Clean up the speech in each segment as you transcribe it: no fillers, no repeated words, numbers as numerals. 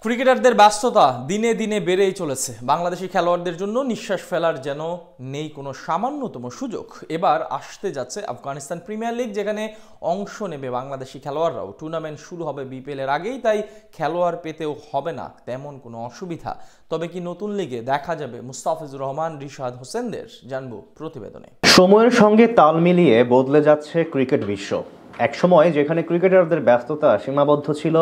ক্রিকেটারদের ব্যস্ততা দিনে দিনে বেড়েই চলেছে। বাংলাদেশি খেলোয়াড়দের জন্য নিঃশ্বাস ফেলার যেন নেই কোনো সামান্যতম সুযোগ। এবার আসতে যাচ্ছে আফগানিস্তান প্রিমিয়ার লিগ, যেখানে অংশ নেবে বাংলাদেশি খেলোয়াড়রাও। টুর্নামেন্ট শুরু হবে বিপিএল এর আগেই, তাই খেলোয়াড় পেতেও হবে না তেমন কোনো অসুবিধা। তবে কি নতুন লিগে দেখা যাবে মুস্তাফিজুর রহমান, রিশাদ হোসেনদের? জানবো প্রতিবেদনে। সময়ের সঙ্গে তাল মিলিয়ে বদলে যাচ্ছে ক্রিকেট বিশ্ব। একসময় যেখানে ক্রিকেটারদের ব্যস্ততা সীমাবদ্ধ ছিল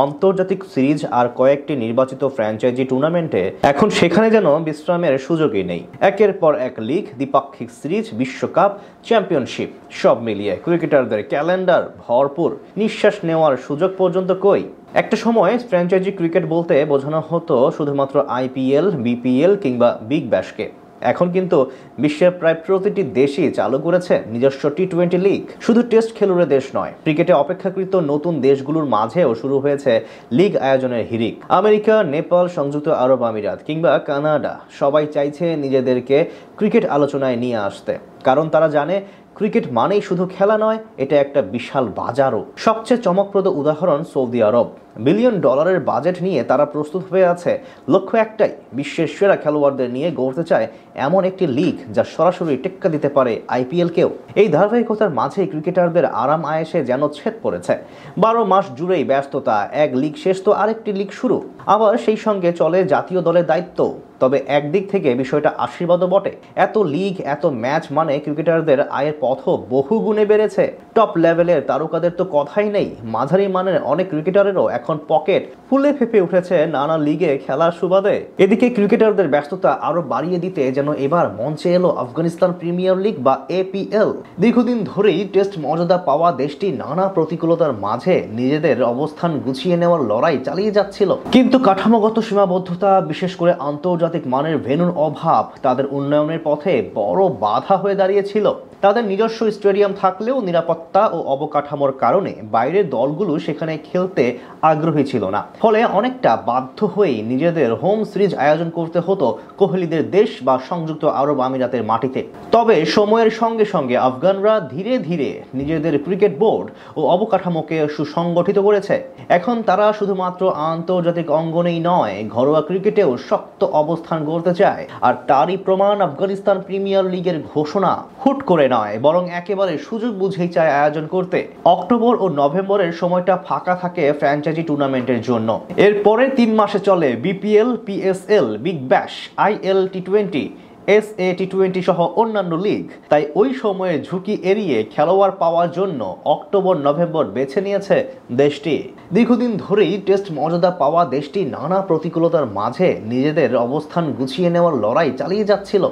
আন্তর্জাতিক সিরিজ আর কয়েকটি নির্বাচিত ফ্র্যাঞ্চাইজি টুর্নামেন্টে, এখন সেখানে যেন বিশ্রামের সুযোগই নেই। একের পর এক লিগ, দ্বিপাক্ষিক সিরিজ, বিশ্বকাপ, চ্যাম্পিয়নশিপ, সব মিলিয়ে ক্রিকেটারদের ক্যালেন্ডার ভরপুর। নিঃশ্বাস নেওয়ার সুযোগ পর্যন্ত কই। একটা সময় ফ্র্যাঞ্চাইজি ক্রিকেট বলতে বোঝানো হতো শুধুমাত্র আইপিএল, বিপিএল কিংবা বিগ ব্যাশকে। এখন কিন্তু বিশ্বের প্রায় প্রতিটি দেশই চালু করেছে নিজস্ব টি-20 লিগ। শুধু টেস্ট খেলুড়ে দেশ নয়, ক্রিকেটে অপেক্ষাকৃত নতুন দেশগুলোর মাঝেও শুরু হয়েছে লিগ আয়োজনের হিড়িক। আমেরিকা, নেপাল, সংযুক্ত আরব আমিরাত কিংবা কানাডা সবাই চাইছে নিজেদেরকে ক্রিকেট আলোচনায় নিয়ে আসতে, কারণ তারা জানে ক্রিকেট মানেই শুধু খেলা নয়, এটা একটা বিশাল বাজারও। সবচেয়ে চমকপ্রদ উদাহরণ সৌদি আরব। বিলিয়ন ডলারের বাজেট নিয়ে তারা প্রস্তুত হয়ে আছে। লক্ষ্য একটাই, বিশ্বের সেরা খেলোয়াড়দের নিয়ে গড়তে চায় এমন একটি লিগ যা সরাসরি টেক্কা দিতে পারে আইপিএলকেও। এই ধারাবাহিকতার মাঝেই ক্রিকেটারদের আরাম আয়েশে যেন ছেদ পড়েছে। 12 মাস জুড়েই ব্যস্ততা, এক লিগ শেষ তো আরেকটি লিগ শুরু, আবার সেই সঙ্গে চলে জাতীয় দলের দায়িত্ব। তবে একদিক থেকে বিষয়টা আশীর্বাদও বটে। এত লিগ, এত ম্যাচ মানে ক্রিকেটারদের আয়ের পথও বহু গুণে বেড়েছে। টপ লেভেলের তারকাদের তো কথাই নেই, মাঝারি মানের অনেক ক্রিকেটারেরও এখন পকেট ফুলে ফেঁপে উঠেছে নানা লিগে খেলার সুবাদে। এদিকে ক্রিকেটারদের ব্যস্ততা আরো বাড়িয়ে দিতে যেন এবার মঞ্চে এলো আফগানিস্তান প্রিমিয়ার লিগ বা এপিএল। দীর্ঘদিন ধরেই টেস্ট মর্যাদা পাওয়া দেশটি নানা প্রতিকূলতার মাঝে নিজেদের অবস্থান গুছিয়ে নেওয়ার লড়াই চালিয়ে যাচ্ছিল। কিন্তু কাঠামোগত সীমাবদ্ধতা, বিশেষ করে আন্তর্জাতিক মানের ভেন্যুর অভাব তাদের উন্নয়নের পথে বড় বাধা হয়ে দাঁড়িয়েছিল। তাদের নিজস্ব স্টেডিয়াম থাকলেও নিরাপত্তা ও অবকাঠামোর কারণে বাইরের দলগুলো সেখানে খেলতে আগ্রহী ছিল না। ফলে অনেকটা বাধ্য হয়েই নিজেদের হোম সিরিজ আয়োজন করতে হতো কোহলিদের দেশ বা সংযুক্ত আরব আমিরাতের মাটিতে। তবে সময়ের সঙ্গে সঙ্গে আফগানরা ধীরে ধীরে নিজেদের ক্রিকেট বোর্ড ও অবকাঠামোকে সুসংগঠিত করেছে। এখন তারা শুধুমাত্র আন্তর্জাতিক অঙ্গনেই নয়, ঘরোয়া ক্রিকেটেও শক্ত অবস্থান গড়তে চায়। আর তারই প্রমাণ আফগানিস্তান প্রিমিয়ার লিগের ঘোষণা। হুট করে নয়, বরং একেবারে সুযোগ বুঝেই চায় আয়োজন করতে। অক্টোবর ও নভেম্বরের সময়টা ফাঁকা থাকে ফ্র্যাঞ্চাইজি টুর্নামেন্টের জন্য। এরপরে 3 মাসে চলে BPL, PSL, Big Bash, IL T20, SA T20 সহ অন্যান্য লিগ। তাই ওই সময়ে ঝুঁকি এড়িয়ে খেলোয়াড় পাওয়ার জন্য অক্টোবর নভেম্বর বেছে নিয়েছে দেশটি। দীর্ঘদিন ধরেই টেস্ট মর্যাদা পাওয়া দেশটি নানা প্রতিকূলতার মাঝে নিজেদের অবস্থান গুছিয়ে নেওয়ার লড়াই চালিয়ে যাচ্ছিল।